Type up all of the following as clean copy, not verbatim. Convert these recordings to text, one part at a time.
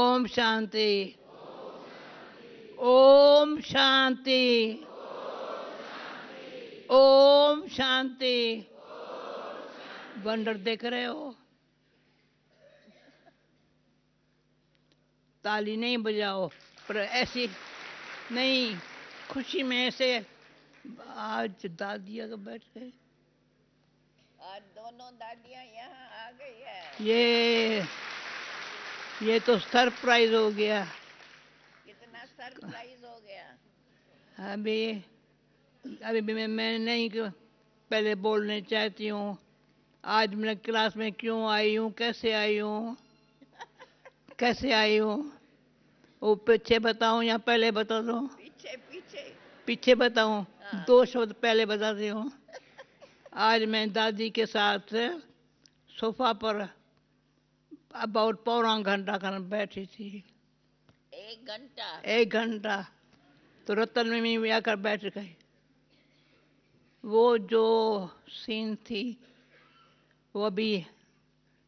Om Shanti. Om Shanti. Om Shanti. Wonder देख रहे हो? ताली नहीं बजाओ, पर ऐसी नहीं, खुशी में ऐसे। आज दादिया का बैठ गए, आज दोनों दादियाँ यहाँ आ गई है। ये तो सरप्राइज हो गया। कितना सरप्राइज हो गया। अभी मैं नहीं पहले बोलने चाहती हूँ। आज मैं क्लास में क्यों आई हूँ, कैसे आई हूँ, कैसे आई हूँ, वो पीछे बताऊँ या पहले बता दो? पीछे पीछे पीछे बताऊँ? हाँ। 2 शब्द पहले बताती हूँ। आज मैं दादी के साथ सोफा पर अबाउट पौना घंटा कर बैठी थी। 1 घंटा? 1 घंटा। तो रतन में भी आकर बैठ गई। वो जो सीन थी वो अभी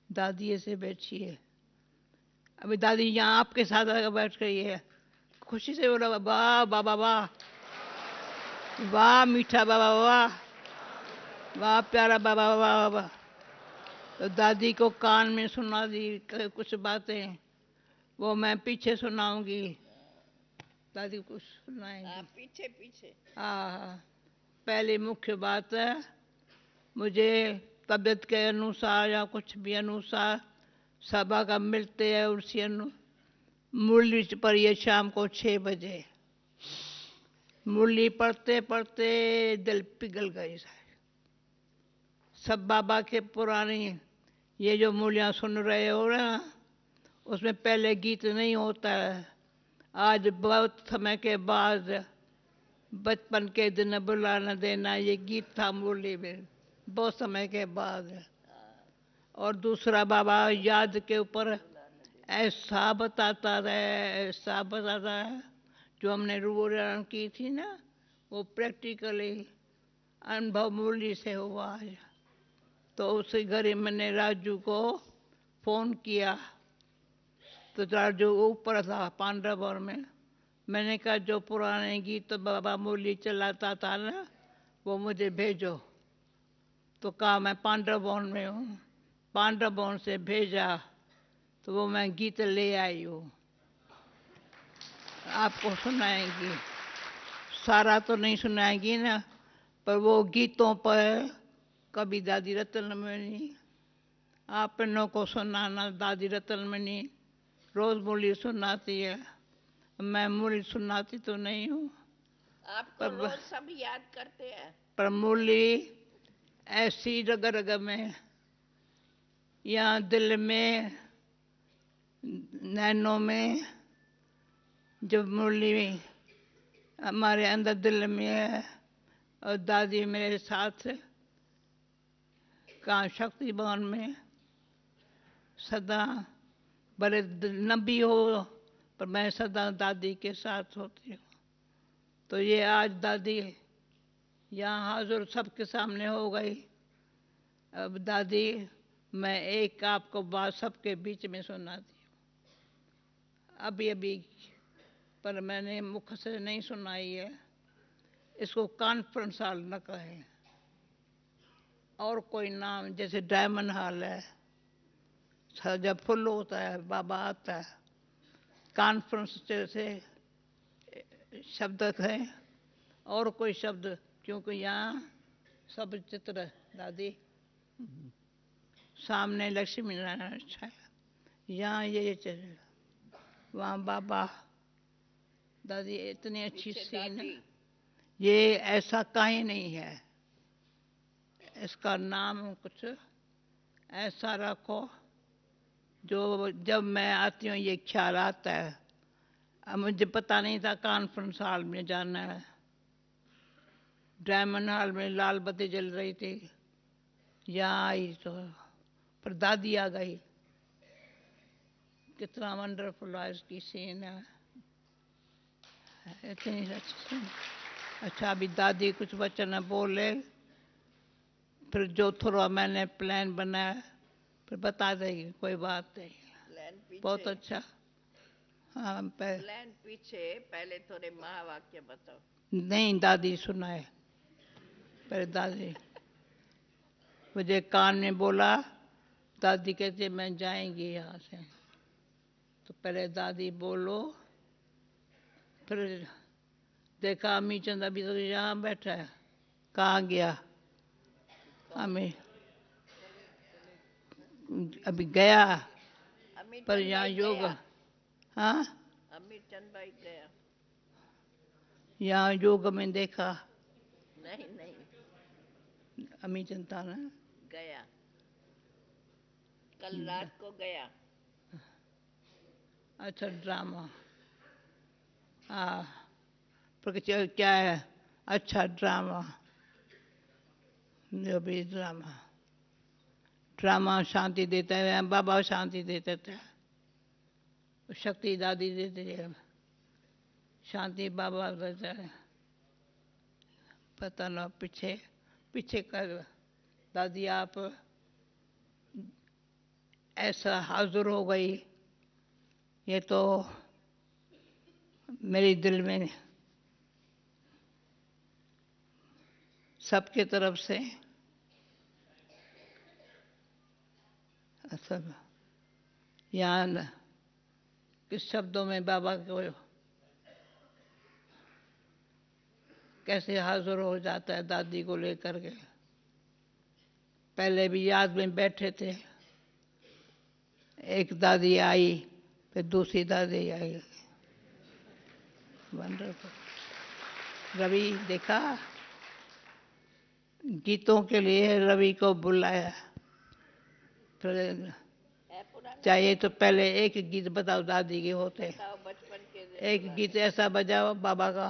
दादी से बैठी है। अभी दादी यहाँ आपके साथ आकर बैठ गई है। खुशी से बोला वाह बाबा वाह, वाह मीठा बाबा वाह, वाह प्यारा बाबा वाह वाह। तो दादी को कान में सुना दी कुछ बातें, वो मैं पीछे सुनाऊंगी। दादी कुछ सुनाएंगी। पीछे पीछे। हाँ, पहली मुख्य बात है, मुझे तबीयत के अनुसार या कुछ भी अनुसार सभा का मिलते हैं उसी मुरली पर ये शाम को 6 बजे। मुरली पढ़ते पढ़ते दिल पिघल गई। सब बाबा के पुरानी ये जो मुरलियाँ सुन रहे हो ना, उसमें पहले गीत नहीं होता है। आज बहुत समय के बाद बचपन के दिन बुला न देना, ये गीत था मुरली में, बहुत समय के बाद। और दूसरा बाबा याद के ऊपर ऐसा बताता है, ऐसा बताता है, जो हमने रूबोरण की थी ना, वो प्रैक्टिकली अनुभव मुरली से हुआ है। तो उसी घड़ी मैंने राजू को फ़ोन किया, तो राजू ऊपर था पांडवपुर में। मैंने कहा जो पुराने गीत तो बाबा मुरली चलाता था ना, वो मुझे भेजो। तो कहा मैं पांडवपुर में हूँ। पांडवपुर से भेजा तो वो मैं गीत ले आई हूँ, आपको सुनाएंगी। सारा तो नहीं सुनाएंगी ना, पर वो गीतों पर कभी दादी रतनमणि आप लोगों को सुनाना। दादी रतनमणि रोज मुरली सुनाती है, मैं मुरली सुनाती तो नहीं हूँ। आपको रोज सब याद करते हैं, पर मुरली ऐसी रग रग में, यहाँ दिल में, नैनों में, जब मुरली हमारे अंदर दिल में है। और दादी मेरे साथ कहाँ शक्ति भवन में सदा, भले नबी हो पर मैं सदा दादी के साथ होती हूँ। तो ये आज दादी यहाँ हाजुर सबके सामने हो गई। अब दादी मैं एक आपको बात सबके बीच में सुनाती हूँ, अभी अभी, पर मैंने मुख से नहीं सुनाई है। इसको कॉन्फ्रेंस हॉल न कहें, और कोई नाम, जैसे डायमंड हॉल है, जब फुल होता है बाबा आता है। कॉन्फ्रेंस जैसे शब्द है, और कोई शब्द, क्योंकि यहाँ सब चित्र दादी सामने लक्ष्मी नारायण छाया, यहाँ ये चल, वहाँ बाबा। दादी इतनी अच्छी सीन है, ये ऐसा कहीं नहीं है। इसका नाम कुछ ऐसा रखो जो जब मैं आती हूँ ये ख्याल आता है। अब मुझे पता नहीं था कॉन्फ्रेंस हॉल में जाना है। डायमंड हॉल में लाल बत्ती जल रही थी, यहाँ आई तो पर दादी आ गई। कितना वंडरफुल है इसकी सीन है, इतनी अच्छी सीन। अच्छा, अभी दादी कुछ वचन बोले, फिर जो थोड़ा मैंने प्लान बनाया फिर बता देगी, कोई बात नहीं। बहुत अच्छा। हाँ प्लान पीछे, पहले थोड़े महावाक्य बताओ। नहीं, दादी सुनाए। पहले दादी मुझे कान में बोला, दादी कहते मैं जाएंगी यहाँ से। तो पहले दादी बोलो, फिर देखा अम्मी चंद अभी तो यहाँ बैठा है, कहाँ गया अम्मी? अभी गया, अमित पर चंद यहाँ भाई योग, गया। हाँ अमित चंद भाई गया। यहाँ योग में देखा नहीं नहीं, अम्मी चंदा ने। गया, कल रात को गया। अच्छा ड्रामा, हाँ, पर क्या है? अच्छा ड्रामा, जो भी ड्रामा, ड्रामा शांति देता है, बाबा शांति देते थे, शक्ति दादी देते थे, शांति बाबा देता है। पता ना पीछे पीछे कर दादी आप ऐसा हाजिर हो गई, ये तो मेरे दिल में सबके तरफ से सब यहाँ किस शब्दों में बाबा को कैसे हाजिर हो जाता है दादी को लेकर के। पहले भी याद में बैठे थे, एक दादी आई, फिर दूसरी दादी आई। वंडरफुल। रवि देखा, गीतों के लिए रवि को बुलाया। फिर है पुराना। चाहिए तो पहले एक गीत बताओ दादी के होते, बताओ, बचपन के दिन एक बुलाने। गीत ऐसा बजाओ बाबा का।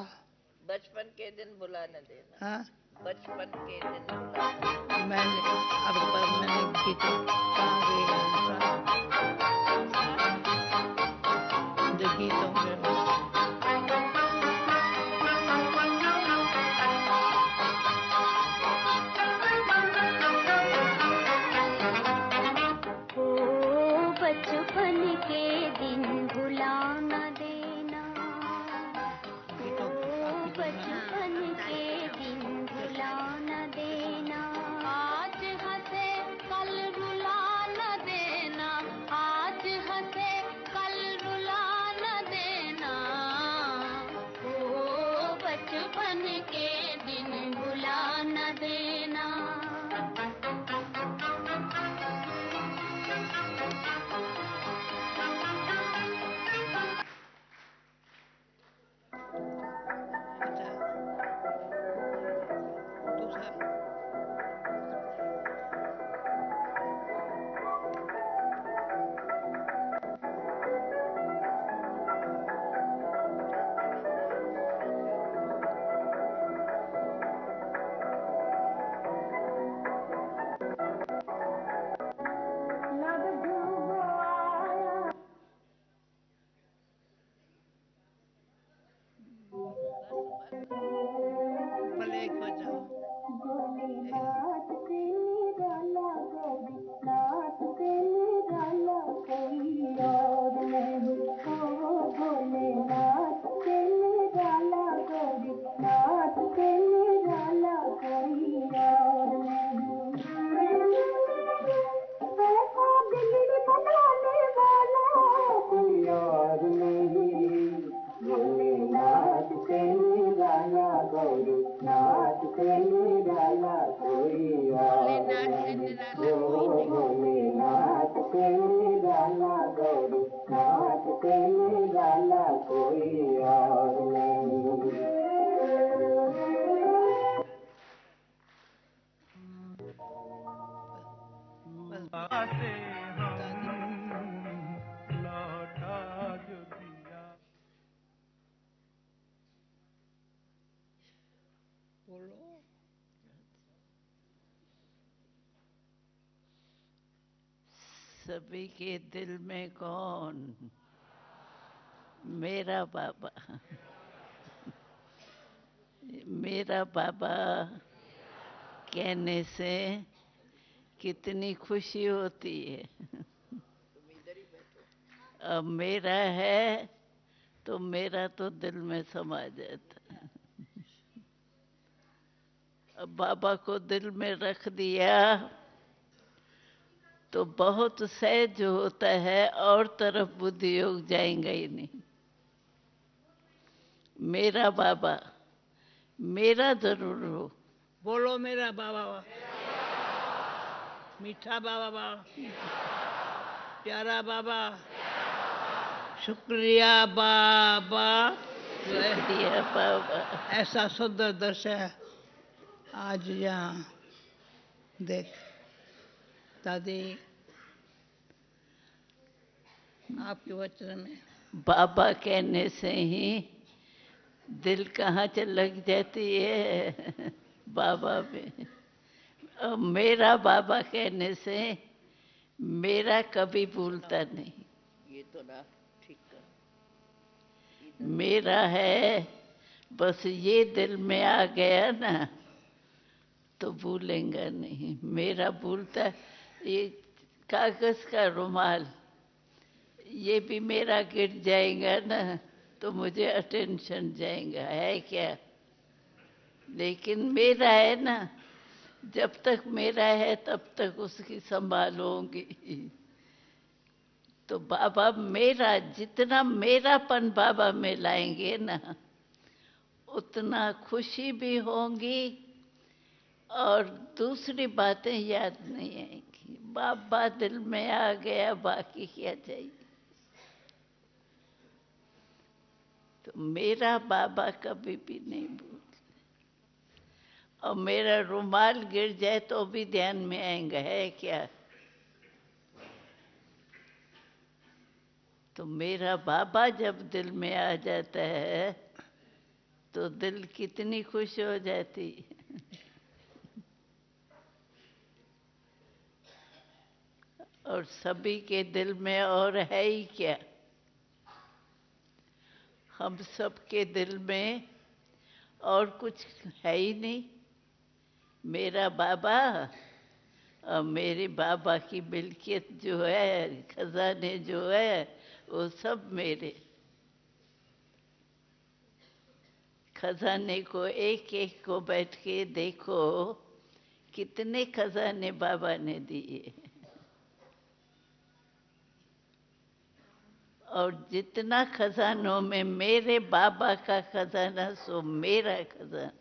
बचपन के दिन बुला न देना। हाँ बचपन के दिन बुला न देना। मैंने अब मैंने गीत कहाँ गए जो गीतों में बचपन के दिन भुला न देना, बचपन के दिन भुला न देना। आज हंसे कल रुला न देना, आज हंसे कल रुला न देना। ओ बचपन के दिन भुला न देना। भले एक बजाओ। सभी के दिल में कौन? मेरा बाबा। मेरा बाबा कहने से कितनी खुशी होती है। अब मेरा है तो मेरा तो दिल में समा जाता। अब बाबा को दिल में रख दिया तो बहुत सहज होता है, और तरफ बुद्धि योग जाएगा ही नहीं। मेरा बाबा मेरा जरूर हो। बोलो मेरा बाबा, मीठा बाबा, प्यारा बाबा, शुक्रिया बाबा। शुक्रिया बाबा। ऐसा सुंदर दृश्य आज यहाँ देख। दादी आपके वचन में बाबा कहने से ही दिल कहाँ से लग जाती है बाबा में। और मेरा बाबा कहने से मेरा कभी भूलता नहीं। ये तो ना ठीक कर। मेरा है, बस ये दिल में आ गया ना तो भूलेंगा नहीं। मेरा भूलता, ये कागज का रुमाल ये भी मेरा गिर जाएगा ना तो मुझे अटेंशन जाएगा, है क्या। लेकिन मेरा है ना, जब तक मेरा है तब तक उसकी संभाल होगी। तो बाबा मेरा, जितना मेरापन बाबा में लाएंगे ना उतना खुशी भी होंगी और दूसरी बातें याद नहीं आएंगी। बाबा दिल में आ गया, बाकी क्या चाहिए। तो मेरा बाबा कभी भी नहीं भूल। और मेरा रुमाल गिर जाए तो भी ध्यान में आएगा, है क्या। तो मेरा बाबा जब दिल में आ जाता है तो दिल कितनी खुश हो जाती। और सभी के दिल में और है ही क्या, हम सब के दिल में और कुछ है ही नहीं। मेरा बाबा और मेरे बाबा की मिल्कियत जो है, खजाने जो है, वो सब मेरे। खजाने को एक एक को बैठ के देखो, कितने खजाने बाबा ने दिए। और जितना खजानों में मेरे बाबा का खजाना, सो मेरा खजाना,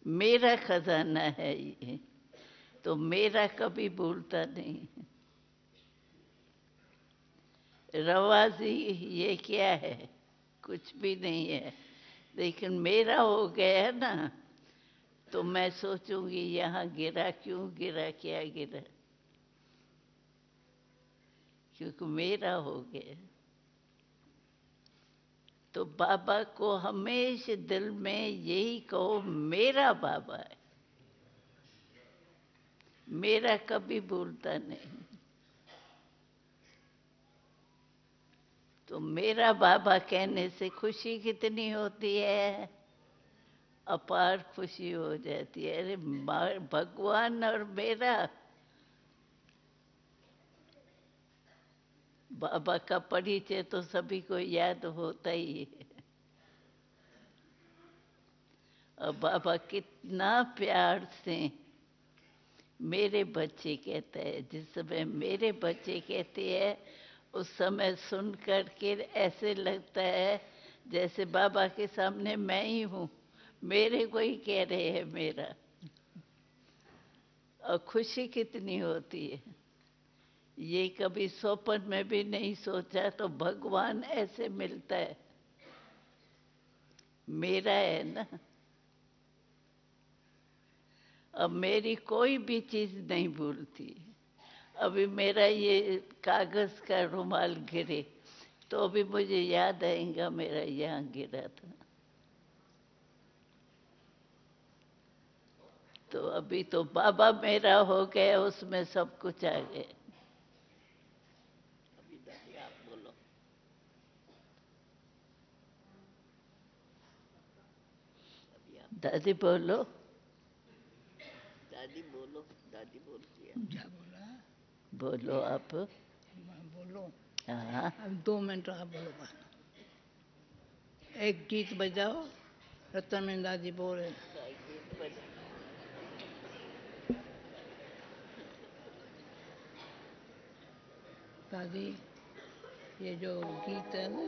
मेरा खजाना है ये। तो मेरा कभी भूलता नहीं। रवाजी ये क्या है, कुछ भी नहीं है। लेकिन मेरा हो गया ना तो मैं सोचूंगी यहाँ गिरा क्यों गिरा, क्या गिरा, क्योंकि मेरा हो गया। तो बाबा को हमेशा दिल में यही कहो, मेरा बाबा है, मेरा कभी भूलता नहीं। तो मेरा बाबा कहने से खुशी कितनी होती है, अपार खुशी हो जाती है। अरे भगवान और मेरा, बाबा का परिचय तो सभी को याद होता ही है। और बाबा कितना प्यार से मेरे बच्चे कहता है। जिस समय मेरे बच्चे कहते हैं उस समय सुन कर के ऐसे लगता है जैसे बाबा के सामने मैं ही हूँ, मेरे को ही कह रहे हैं मेरा। और खुशी कितनी होती है, ये कभी स्वप्न में भी नहीं सोचा। तो भगवान ऐसे मिलता है, मेरा है ना। अब मेरी कोई भी चीज नहीं भूलती। अभी मेरा ये कागज का रुमाल गिरे तो अभी मुझे याद आएगा मेरा यहाँ गिरा था। तो अभी तो बाबा मेरा हो गया, उसमें सब कुछ आ गया। अभी दादी आप बोलो। दादी बोलो, दादी बोलो, दादी बोलती है। क्या बोला? बोलो आप। मैं बोलो? हाँ, अब 2 मिनट आप बोलो बस। एक गीत बजाओ, रतन दादी बोले। दादी, ये जो गीत है ना,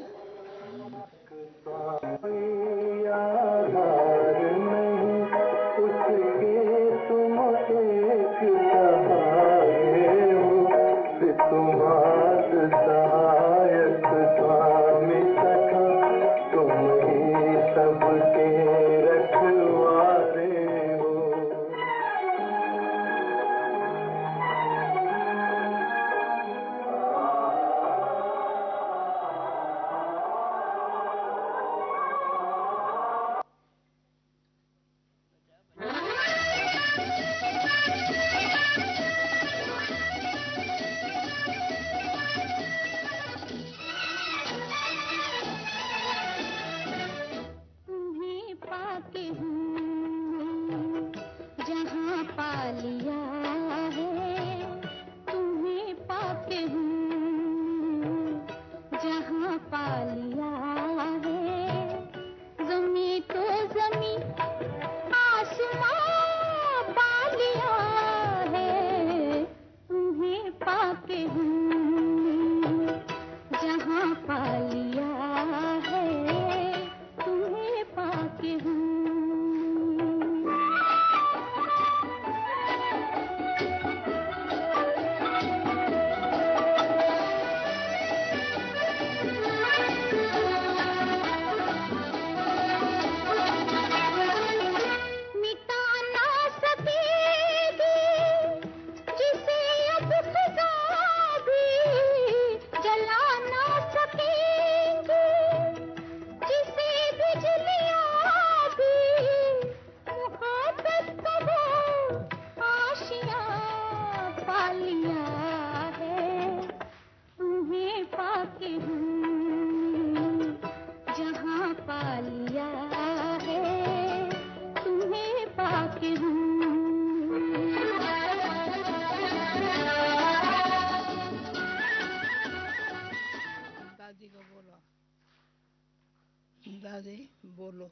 दादी बोलो।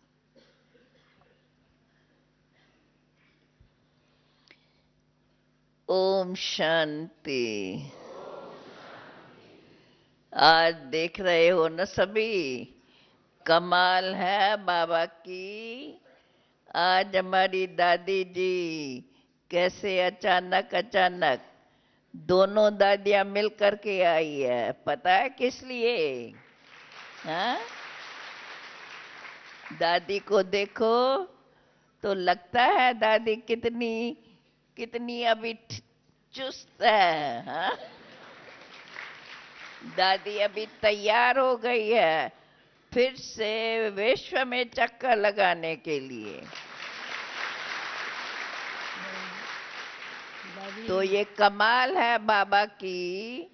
ओम शांति। आज देख रहे हो न सभी, कमाल है बाबा की। आज हमारी दादी जी कैसे अचानक अचानक दोनों दादियां मिल करके आई है। पता है किस लिए? हाँ, दादी को देखो तो लगता है दादी कितनी कितनी अभी चुस्त है। हाँ? दादी अभी तैयार हो गई है फिर से विश्व में चक्कर लगाने के लिए। तो ये कमाल है बाबा की,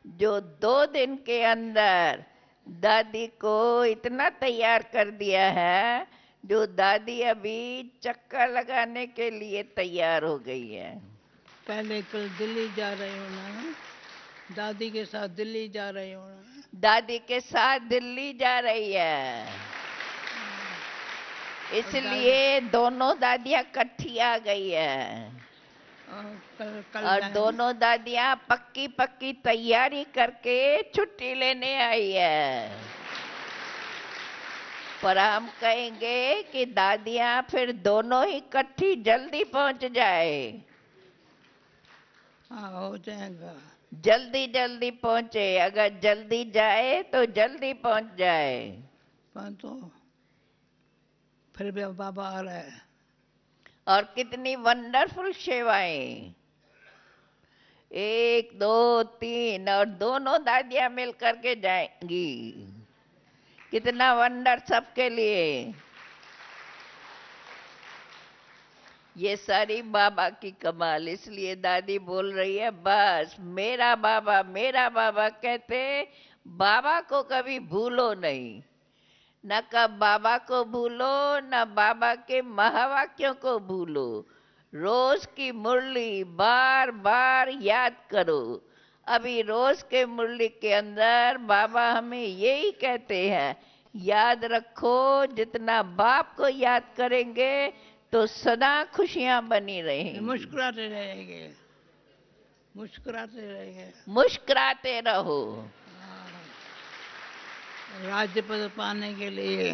जो 2 दिन के अंदर दादी को इतना तैयार कर दिया है, जो दादी अभी चक्कर लगाने के लिए तैयार हो गई है। पहले कल दिल्ली जा रही हो ना, दादी के साथ दिल्ली जा रही हो ना? दादी के साथ दिल्ली जा रही है, इसलिए दोनों दादियां इकट्ठी आ गई है। और दोनों दादियां पक्की पक्की तैयारी करके छुट्टी लेने आई है। पर हम कहेंगे कि दादियां फिर दोनों ही इकट्ठी जल्दी पहुंच जाए। हाँ, हो जाएगा। जल्दी जल्दी पहुंचे, अगर जल्दी जाए तो जल्दी पहुंच जाए। तो फिर भी बाबा आ रहा है। और कितनी वंडरफुल सेवाएं, 1 2 3, और दोनों दादियां मिल करके जाएंगी। कितना वंडर सबके लिए। ये सारी बाबा की कमाल। इसलिए दादी बोल रही है, बस मेरा बाबा कहते, बाबा को कभी भूलो नहीं। न कब बाबा को भूलो, न बाबा के महावाक्यों को भूलो। रोज की मुरली बार बार याद करो। अभी रोज के मुरली के अंदर बाबा हमें यही कहते हैं याद रखो, जितना बाप को याद करेंगे तो सदा खुशियां बनी रहेंगी। मुस्कुराते रहेंगे, मुस्कुराते रहेंगे। मुस्कुराते रहो। राज्य पद पाने के लिए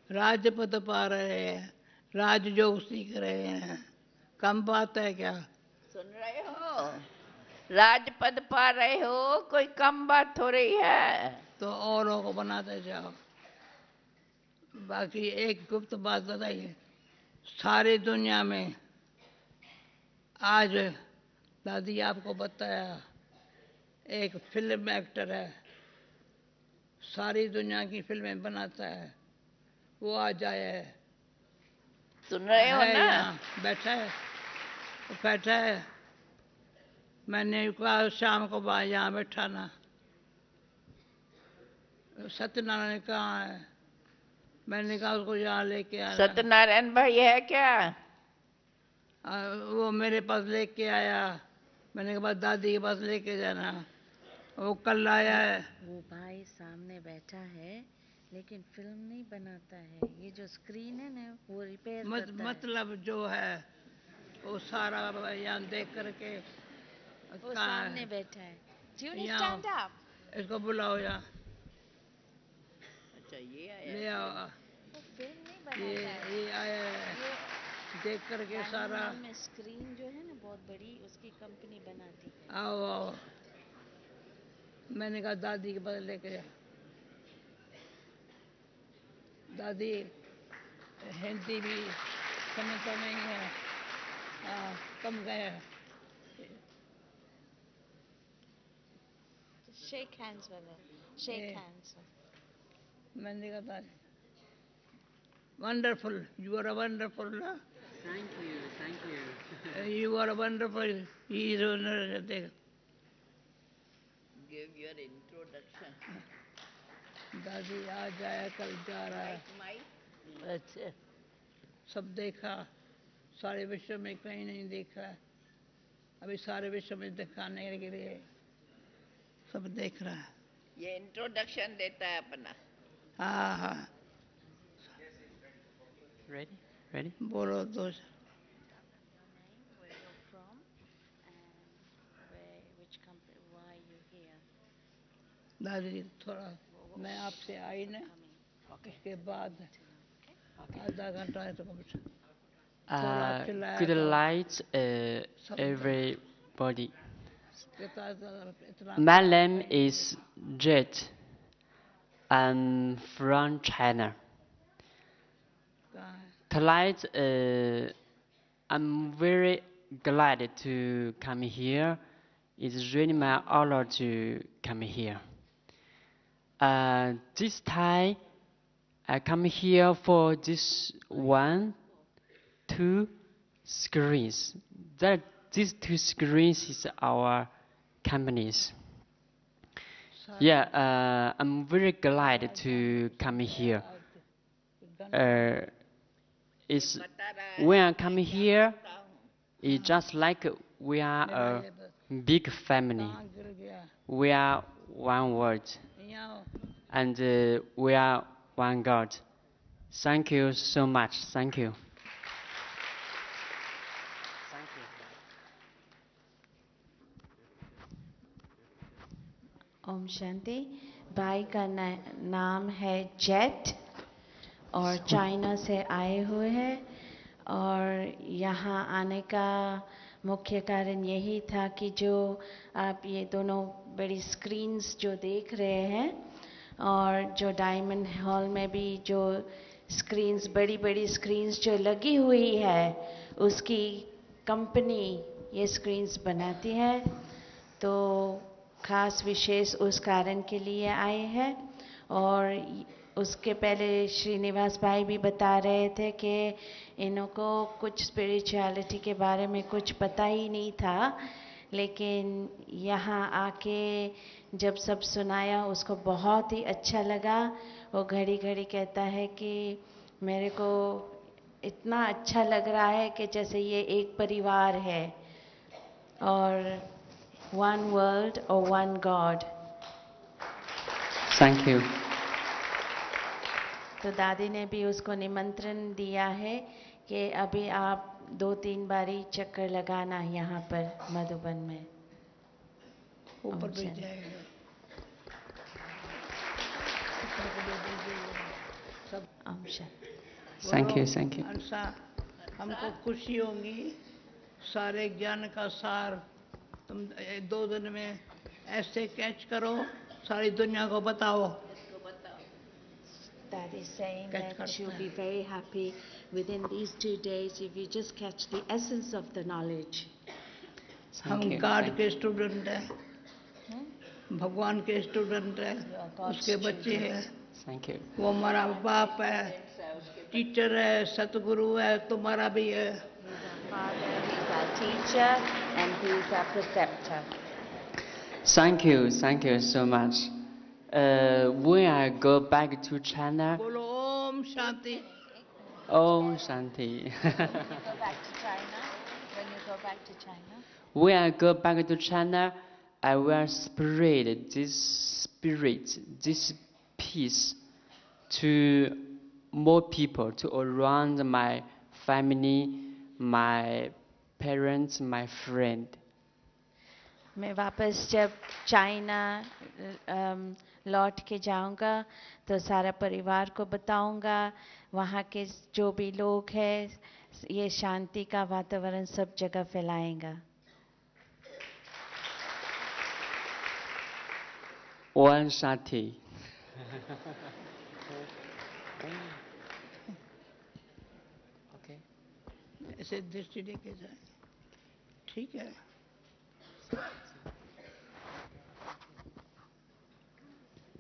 राज्य पद पा रहे हैं, राजयोग सीख रहे हैं, कम बात है क्या? सुन रहे हो? राजपद पा रहे हो, कोई कम बात हो रही है? तो औरों को बनाते जाओ। बाकी एक गुप्त बात बताइए, सारी दुनिया में आज दादी आपको बताया, एक फिल्म एक्टर है, सारी दुनिया की फिल्में बनाता है, वो आज आया है। सुन रहे हो ना? यहाँ बैठा है, वो बैठा है। मैंने कहा शाम को यहाँ बैठा ना। सत्यनारायण कहाँ है? मैंने कहा उसको यहाँ लेके आना। सत्यनारायण भाई है क्या? वो मेरे पास लेके आया। मैंने कहा दादी के पास लेके जाना। वो कल आया है। वो भाई सामने बैठा है लेकिन फिल्म नहीं बनाता है। ये जो स्क्रीन है ना वो रिपेयर करता है। मतलब जो है वो सारा यहाँ देख करके वो सामने बैठा है। जूनी यहाँ स्टैंड अप। इसको बुलाओ यहाँ। अच्छा ये आया ले आओ। वो फिल्म नहीं बनाता है। ये आया है, देख करके सारा। में स्क्रीन जो है ना बहुत बड़ी, उसकी कंपनी बनाती है। आओ आओ। मैंने कहा दादी के पास लेके जा। दादी हिंदी भी समझता नहीं है, कम गया। शेक हैंड्स वाला, शेक हैंड्स। मैंने कहा दादी वंडरफुल, यू आर वंडरफुल ना। Thank you, thank you. You are wonderful. देख गिव योर इंट्रोडक्शन। दादी आज आया, कल जा रहा है। अच्छा सब देखा, सारे विश्व में कहीं नहीं देखा। अभी सारे विश्व में दिखाने के लिए सब देख रहा है। ये इंट्रोडक्शन देता है अपना। हाँ हाँ Ready? Ready? बोलो तो। Where you're from and which company, why you here? दादी थोड़ा मैं आपसे आई ना, इसके बाद आधा घंटा है तो Good night, everybody. My name is Jet. I'm from China. Tonight, I'm very glad to come here. It's really my honor to come here. This time, I come here for this 1, 2 screens. These 2 screens is our companies. Yeah, I'm very glad to come here. It's when I come here, it's just like we are a big family. We are one world, and we are one God. Thank you so much. Thank you. Om Shanti. भाई का नाम है jet और China से आए हुए हैं। और यहाँ आने का मुख्य कारण यही था कि जो आप ये दोनों बड़ी स्क्रीन्स जो देख रहे हैं और जो डायमंड हॉल में भी जो स्क्रीन्स, बड़ी बड़ी स्क्रीन्स जो लगी हुई है, उसकी कंपनी ये स्क्रीन्स बनाती है। तो खास विशेष उस कारण के लिए आए हैं। और उसके पहले श्रीनिवास भाई भी बता रहे थे कि इनको कुछ स्पिरिचुअलिटी के बारे में कुछ पता ही नहीं था, लेकिन यहाँ आके जब सब सुनाया उसको बहुत ही अच्छा लगा। वो घड़ी घड़ी कहता है कि मेरे को इतना अच्छा लग रहा है कि जैसे ये एक परिवार है और one world or one God. Thank you. तो दादी ने भी उसको निमंत्रण दिया है कि अभी आप 2-3 बारी चक्कर लगाना यहाँ पर मधुबन में। ऊपर भी अच्छा। जाएगा ऊपर को भी भेजिएगा सब। Om Shanti. Thank you, thank you. अंसा हमको खुशी होगी सारे ज्ञान का सार तुम 2 दिन में ऐसे कैच करो सारी दुनिया को बताओ। Daddy is saying Catch that she'll करते be हैं। very happy within these 2 days if you just catch the essence of the knowledge. हम Thank you. गॉड Thank के स्टूडेंट हैं, भगवान के स्टूडेंट हैं, God's उसके बच्चे children. हैं। Thank you. वो हमारा बाप है, टीचर है, सतगुरु है, तुम्हारा भी है। He's our father, he's our teacher, and he's our preceptor. Thank you so much. When I go back to China, बोलो Om Shanti. Om Shanti. When you go back to China, When I go back to China, I will spread this spirit, this peace to more people, to around my family, my parents, my friend. मैं वापस जब China लौट के जाऊंगा तो सारा परिवार को बताऊंगा, वहाँ के जो भी लोग हैं ये शांति का वातावरण सब जगह फैलाएंगा। Om Shanti. Okay. ऐसे दृष्टि लेके जाए, ठीक है।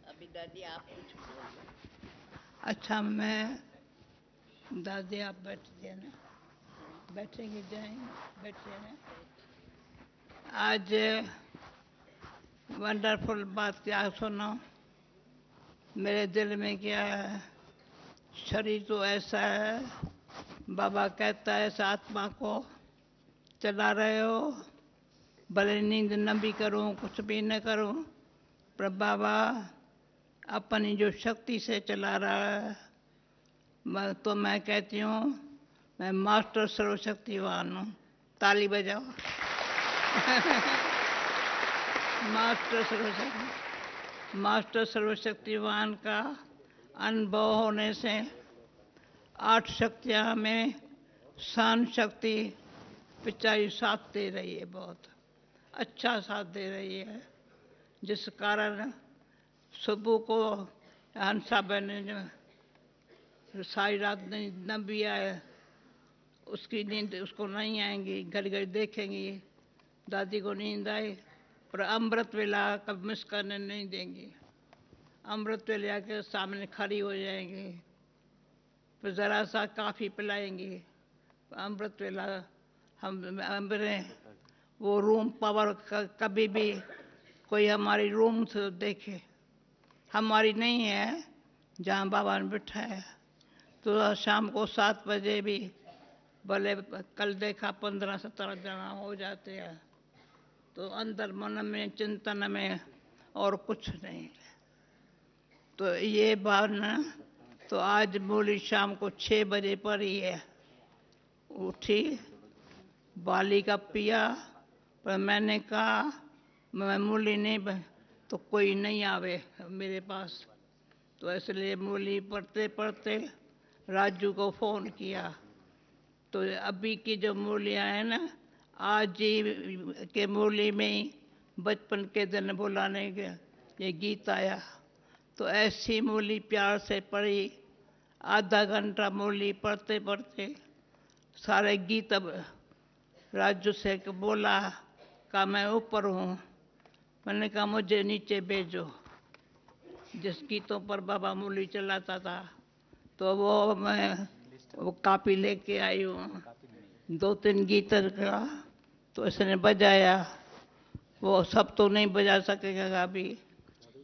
अभी दादी आप कुछ बोलो। अच्छा मैं दादी आप बैठिए ना, बैठेंगे जाएंगे, बैठिए ना। आज वंडरफुल बात क्या सुनो, मेरे दिल में क्या है, शरीर तो ऐसा है, बाबा कहता है इस आत्मा को चला रहे हो, भले नींद न भी करूं, कुछ भी न करूं, पर बाबा अपनी जो शक्ति से चला रहा है। मैं कहती हूँ मैं मास्टर सर्वशक्तिवान हूँ। ताली बजाओ। मास्टर सर्वशक्तिवान का अनुभव होने से 8 शक्तियाँ में शान शक्ति पिचाई साथ दे रही है, बहुत अच्छा साथ दे रही है, जिस कारण सुबह को हंसा बहन सारी रात न भी आए, उसकी नींद उसको नहीं आएंगी, घड़ी घड़ी देखेंगी दादी को नींद आए, पर अमृत वेला कब मिस करने नहीं देंगी। अमृत वेला के सामने खड़ी हो जाएंगी, फिर ज़रा सा काफ़ी पिलाएंगी। अमृत वेला हम अमरे वो रूम पावर कभी भी कोई हमारी रूम से देखे, हमारी नहीं है जहाँ बाबा ने बिठाया। तो शाम को 7 बजे भी भले कल देखा 15-17 जना हो जाते हैं, तो अंदर मन में चिंतन में और कुछ नहीं। तो ये भावना तो आज बोली शाम को 6 बजे पर ही है, उठी बाली का पिया, पर मैंने कहा मैं मूली नहीं तो कोई नहीं आवे मेरे पास, तो इसलिए मूली पढ़ते पढ़ते राजू को फ़ोन किया। तो अभी की जो मूलियाँ हैं ना, आज ही के मूली में ही बचपन के दिन बुलाने के ये गीत आया, तो ऐसी मूली प्यार से पढ़ी। आधा घंटा मूली पढ़ते पढ़ते सारे गीत अब राजू से बोला, कहा मैं ऊपर हूँ, मैंने कहा मुझे नीचे भेजो। जिस गीतों पर बाबा मूली चलाता था, तो वो मैं वो कापी लेके आई हूँ, 2-3 गीत का तो इसने बजाया। वो सब तो नहीं बजा सकेगा अभी,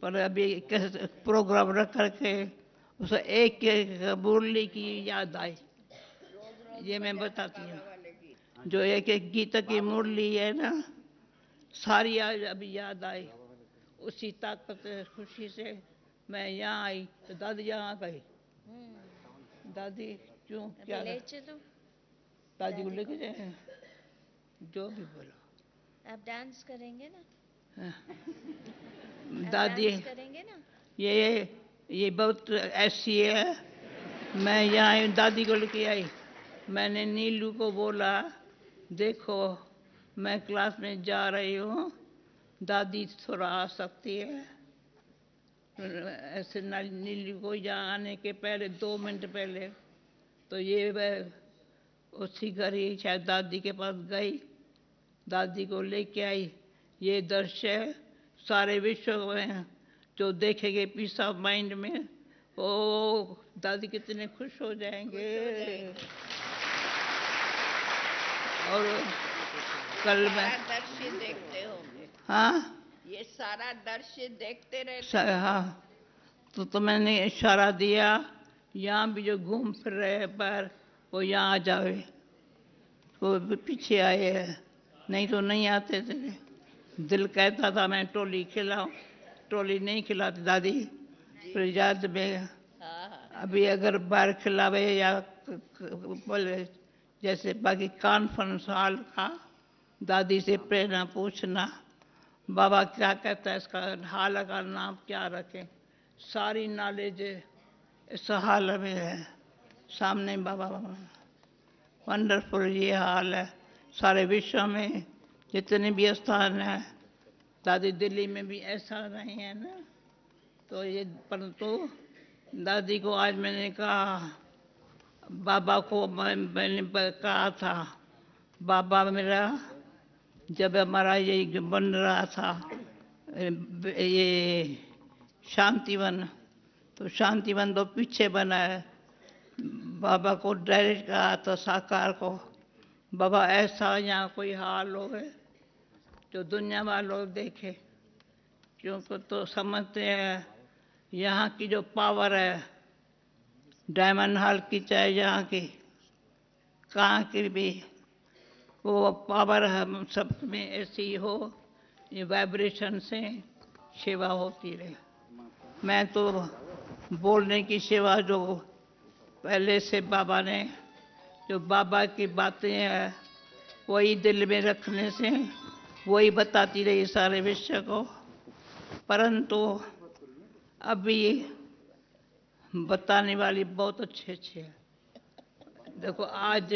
पर अभी कैसे प्रोग्राम रख करके उसे एक एक मुरली की याद आई, ये मैं बताती हूँ। जो एक एक गीत की मुरली है ना, सारी आज अभी याद आई। उसी ताकत खुशी से मैं यहाँ आई, तो दादी यहाँ गई, दादी क्यों अभी क्या ले चलो। दादी को लेके जाए, जो भी बोलो। आप डांस करेंगे ना? आप दादी डांस करेंगे ना? ये बहुत ऐसी है। मैं यहाँ दादी को लेके आई, मैंने नीलू को बोला देखो मैं क्लास में जा रही हूँ, दादी थोड़ा आ सकती है। ऐसे नीलू को यहाँ आने के पहले 2 मिनट पहले तो ये वह उसी घर ही शायद दादी के पास गई, दादी को लेके आई। ये दृश्य सारे विश्व में जो देखेंगे पीस ऑफ माइंड में, ओ दादी कितने खुश हो जाएंगे। और कल मैं दृश्य देखते होंगे। हाँ ये सारा दृश्य देखते रहते। हाँ तो मैंने इशारा दिया यहाँ भी जो घूम फिर रहे हैं पर वो यहाँ आ जावे, वो पीछे आए हैं, नहीं तो नहीं आते थे। दिल कहता था मैं टोली खिलाऊं, टोली नहीं खिलाती दादी। फिर याद में अभी अगर बाहर खिलावे या बोले जैसे बाकी कॉन्फ्रेंस हॉल का, दादी से प्रेरणा पूछना बाबा क्या कहता है, इसका हाल का नाम क्या रखें। सारी नॉलेज इस हाल में है सामने बाबा। वंडरफुल ये हाल है सारे विश्व में जितने भी स्थान है। दादी दिल्ली में भी ऐसा नहीं है ना, तो ये परंतु दादी को आज मैंने कहा, बाबा को मैंने कहा था, बाबा मेरा जब हमारा ये बन रहा था ये शांतिवन, तो शांतिवन तो पीछे बना है। बाबा को डायरेक्ट कहा था साकार को, बाबा ऐसा यहाँ कोई हाल हो गए जो दुनिया वालों देखे, क्योंकि तो समझते हैं यहाँ की जो पावर है, डायमंड हॉल की चाहे यहाँ की कहाँ की भी, वो पावर हम सब में ऐसी हो, ये वाइब्रेशन से सेवा होती रहे। मैं तो बोलने की सेवा जो पहले से बाबा ने, जो बाबा की बातें हैं वही दिल में रखने से वही बताती रही सारे विश्व को। परंतु अभी बताने वाली बहुत अच्छे अच्छे हैं। देखो आज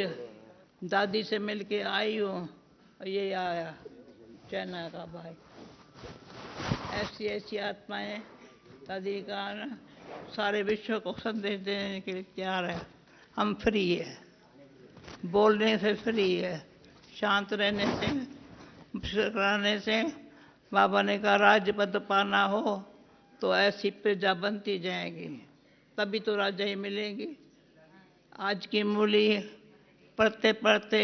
दादी से मिलके आई हूँ और ये आया चाइना का भाई। ऐसी ऐसी आत्माएं दादी का सारे विश्व को संदेश देने के लिए तैयार है। हम फ्री है, बोलने से फ्री है, शांत रहने से, रहने से। बाबा ने कहा राज्य पद पाना हो तो ऐसी प्रजा बनती जाएगी, तभी तो राजा ही मिलेगी। आज की मूली पढ़ते पढ़ते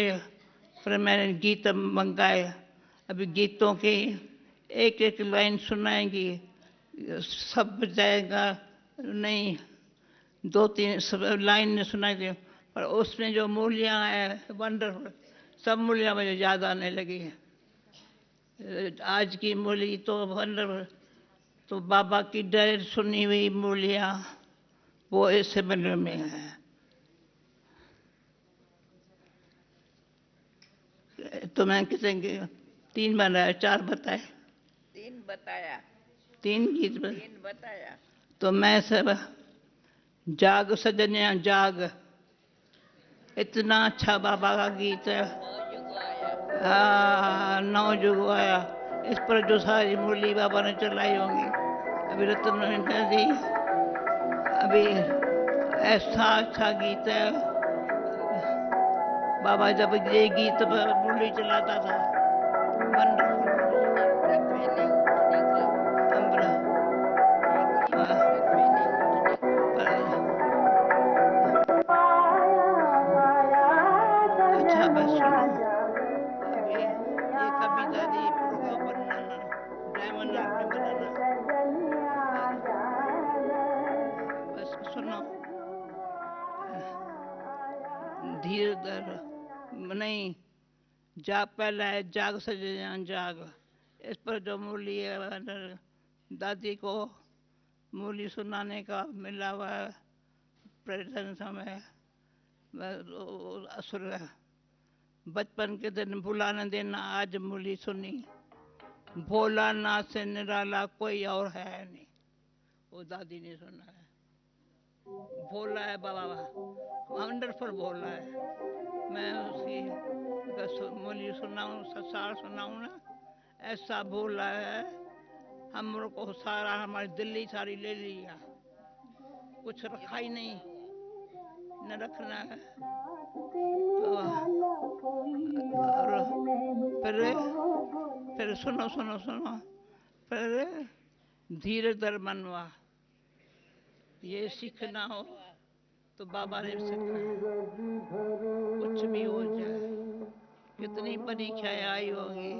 फिर मैंने गीत मंगाए, अभी गीतों की एक एक लाइन सुनाएंगी, सब जाएगा नहीं, 2-3 लाइन सुनाई दी, पर उसमें जो मूल्य है वंडरफुल, सब मूल्य मुझे याद आने लगी है। आज की मूल्य तो वंडरफुल, तो बाबा की डर सुनी हुई मूल्य वो इस मंदिर में है। तो मैं कितने 3 बनाया, 4 बताए, 3 बताया, 3 गीत 3 बताया। तो मैं सब जाग सजनिया जाग, इतना अच्छा बाबा का गीत है। हाँ 9 जुग आया, इस पर जो सारी मुरली बाबा ने चलाई होंगी, अभी रतन ने दी, अभी ऐसा अच्छा गीत है। बाबा जब ये गीत पर मुरली चलाता था, वंडरफुल अम्बरा, अच्छा बस सुनो, अभी ये कविता दी पुरगा बनाना, डायमंड में बनाना, बस सुनो, धीरे धर नहीं, जाग पहला है जाग सजनिया जाग, इस पर जो मूली है दादी को मूली सुनाने का मिला हुआ है। प्रेजेंस में असुर बचपन के दिन भुला न देना आज मुरली सुनी, भोलानाथ से निराला कोई और है नहीं। वो दादी ने सुना है, भोला है बाबा, वंडरफुल भोला है। मैं उसकी मुरली सुनाऊँ, ससार सुनाऊँ ना, ऐसा भोला है। हम लोग को सारा हमारी दिल्ली सारी ले लिया, कुछ रखा ही नहीं, न रखना है। फिर सुनो सुनो सुनो, फिर धीरे धर मनवा, ये सीखना हो तो बाबा ने सिखाया। कुछ भी हो जाए, कितनी परीक्षाएं आई होंगी,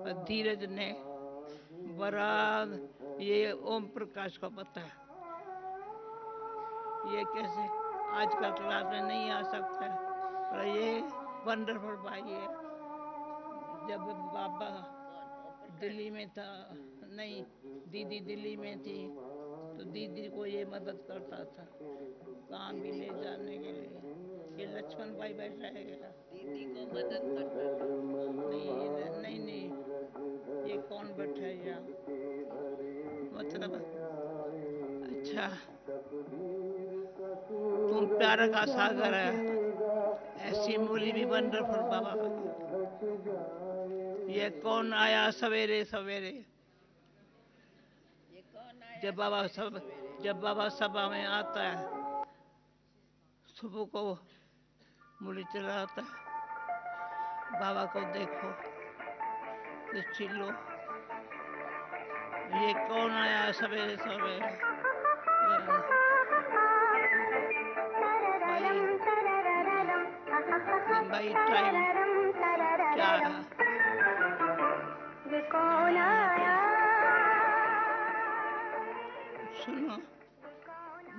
पर धीरज ने बड़ा, ये ओम प्रकाश को पता है। ये कैसे आजकल क्लास में नहीं आ सकता है, पर ये वंडरफुल भाई है। जब बाबा दिल्ली में था, नहीं दीदी दिल्ली में थी, तो दीदी को ये मदद करता था काम भी ले जाने के लिए। ये लक्ष्मण भाई बैठा है, दीदी को मदद करता था। नहीं नहीं, ये कौन बैठा है यहाँ, मतलब अच्छा, तुम प्यार का सागर है, ऐसी मूली भी वंडरफुल बाबा। ये कौन आया सवेरे सवेरे, जब बाबा सभा में आता है, सुबह को मूली चलाता है। बाबा को देखो तो चिल्लो, ये कौन आया सवेरे सवेरे। भाई टाइम क्या है, ये कौन आया। सुनो,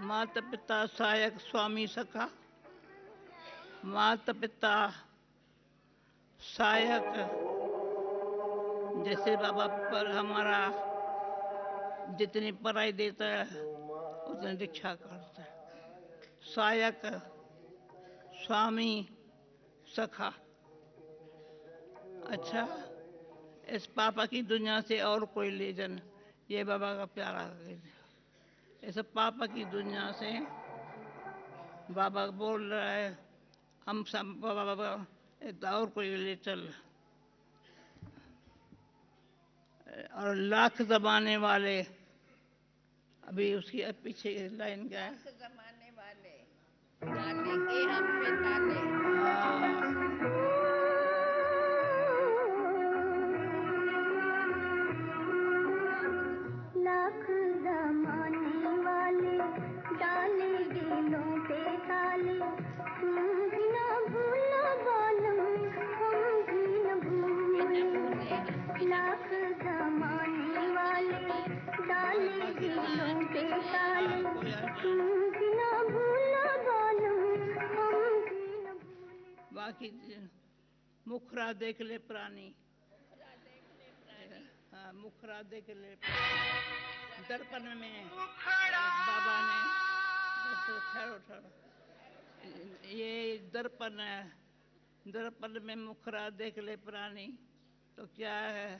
माता पिता सहायक स्वामी सखा, माता पिता सहायक, जैसे बाबा पर हमारा जितनी पढ़ाई देता है उतनी दीक्षा करता है। सहायक, स्वामी, सखा। अच्छा, इस पापा की दुनिया से और कोई लीजन, ये बाबा का प्यारा है। इस पापा की दुनिया से बाबा बोल रहा है, हम सब बाबा और कोई ले चल। और लाख जमाने वाले, अभी उसकी पीछे लाइन क्या है, लाख जमाने वाले डालेंगे हम पे ताले। लाख जमाने वाले डाले दिलों पे ताले, तुम भी ना भूलो बालम, हम भी न भूले। लाख जमाने वाले डाले दिलों पे ताले, तुम भी ना भूलो बालम, हम भी न भूले। बाकी मुखरा देख ले प्राणी, हाँ मुखरा देख ले। दर्पण में बाबा ने, ठहरो ठहरो, ये दर्पण है, दर्पण में मुखरा देख ले प्राणी, तो क्या है,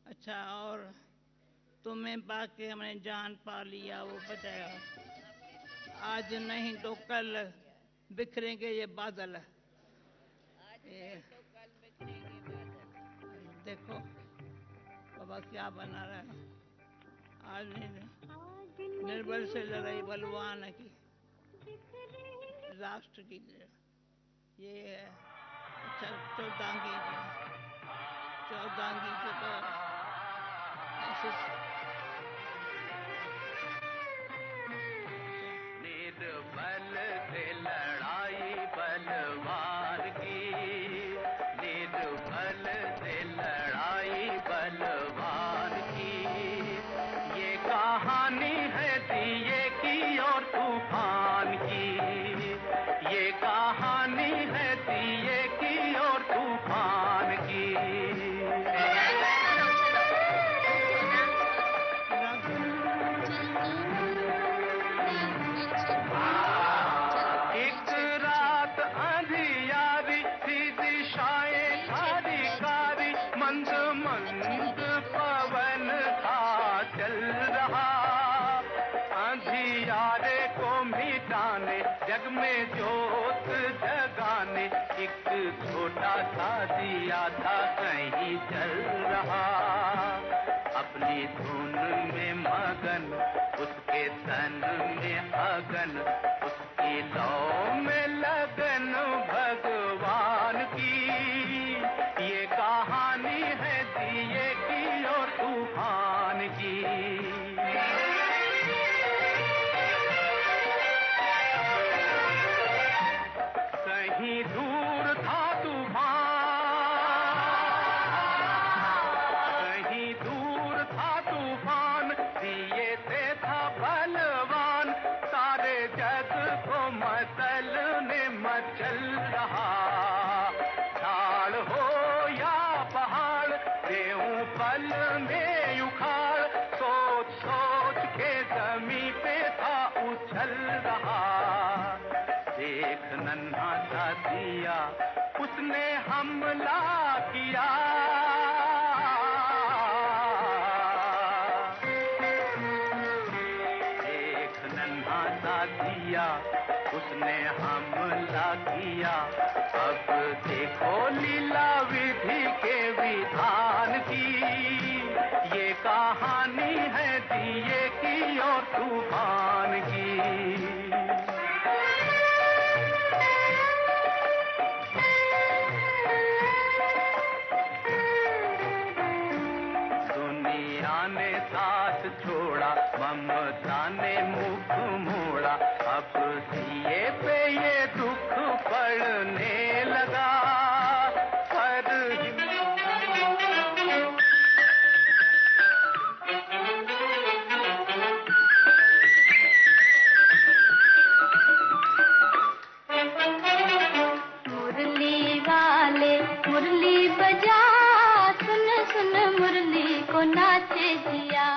अच्छा। और तुम्हें पाके हमने जान पा लिया, वो बताया। आज नहीं तो कल बिखरेंगे ये बादल, देखो बाबा क्या बना रहा है। आज निर्बल से लड़ाई बलवान की, राष्ट्र की, ये है। अच्छा, चौदांगी के बाद निर्बल से लड़ाई बलवान की, निर्बल से लड़ाई बलवान की, ये कहानी है दिए की और तूफान की, ये कहानी है दिए की और तूफान की। जग में जोत जगाने एक छोटा सा दिया था कहीं जल रहा, अपनी धुन में मगन, उसके तन में अगन, उसकी लौ में लगन भगवान की। ये कहानी है दिए की और तूफान की। कहीं दूर था तूफान, कहीं दूर था तूफान, दिए से था बलवान, सारे जग को मचलने मचल रहा। झाड़ हो या पहाड़, गेहूं पल में उखाड़, सोच सोच के जमी पे था उछल रहा। देख नन्हा सा दिया, उसने हमला किया। देख नन्हा सा दिया, उसने हमला किया। अब देखो लीला विधि के विधान की। ये कहानी है दिए की और तूफान की। ने साथ छोड़ा, ममता ने मुख मोड़ा, अब दिए पे ये दुख पड़ने लगा। पर मुरली वाले मुरली बजा, सुन सुन मुरली को नाचे जिया।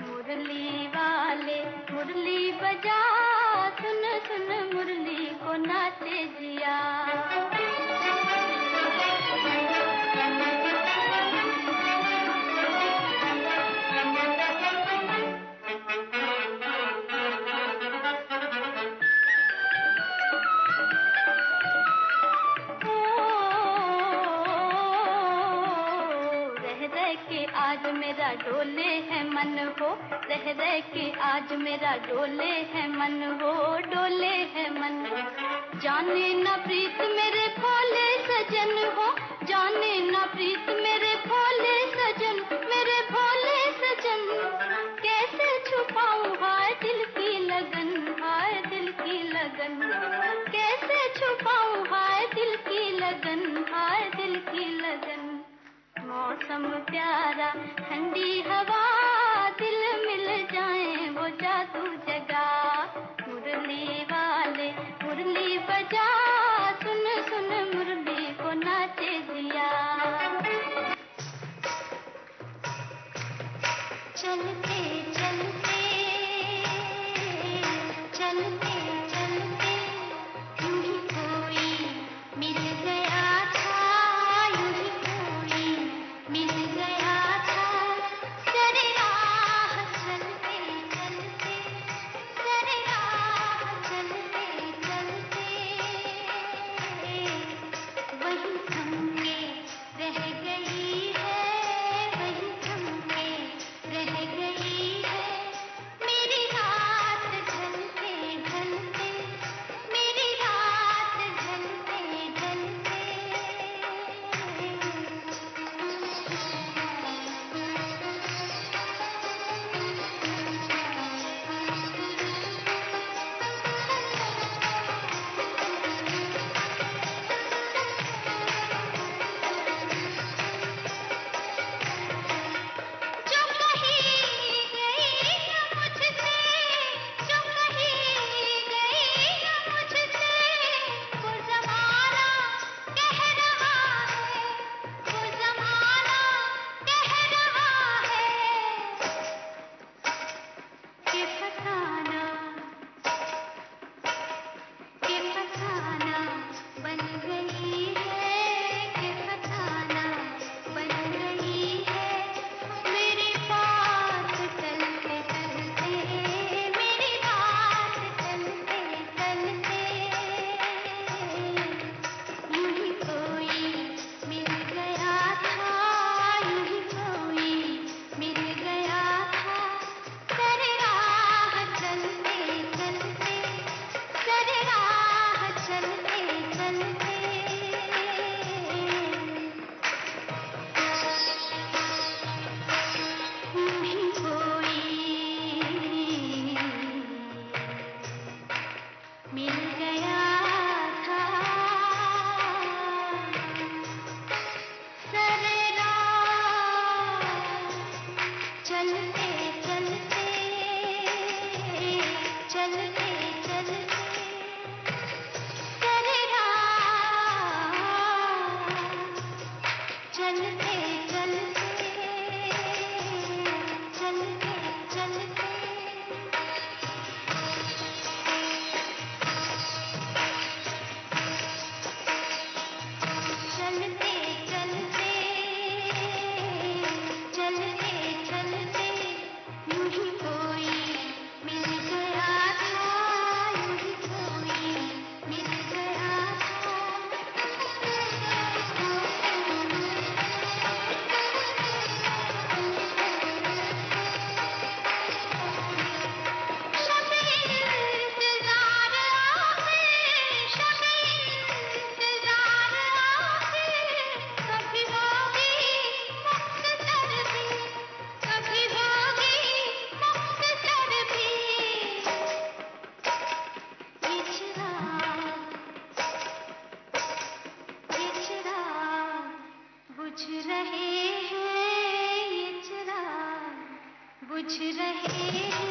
मुरली वाले मुरली बजा, सुन सुन मुरली को नाचे जिया। आज मेरा डोले है मन हो, रह रह के आज मेरा डोले है मन हो, डोले है मन। जाने ना प्रीत मेरे भोले सजन हो, जाने ना प्रीत मेरे भोले सजन, मेरे भोले सजन। कैसे छुपाऊं हाय दिल की लगन, हाय दिल की लगन। कैसे छुपाऊं हाय दिल की लगन, हाय दिल की लगन। मौसम प्यारा ठंडी हवा, दिल मिल जाए वो जादू जगा। मुरली वाले मुरली बजा, सुन सुन मुरली को नाचे दिया। चलते चलते चलते चलते यूं ही कोई मिल गया था, यूं ही कोई मिल गया था। सरे राह चलते चलते, सरे राह चलते चलते, वही थम के रह गई है, वही थम के रह गई है। चलते चलते चलते चलते करे राह चलते चलते चलते चलते चलते चलते चलते चलते यूं ही कोई मिल गया था यूं ही कोई मिल गया था शब इंतजार आखिर शब इंतजार आखिर कभी होगी मुख्तसर भी कभी होगी मुख्तसर भी ये चिराग बुझ रहे हैं ये चिराग बुझ रहे हैं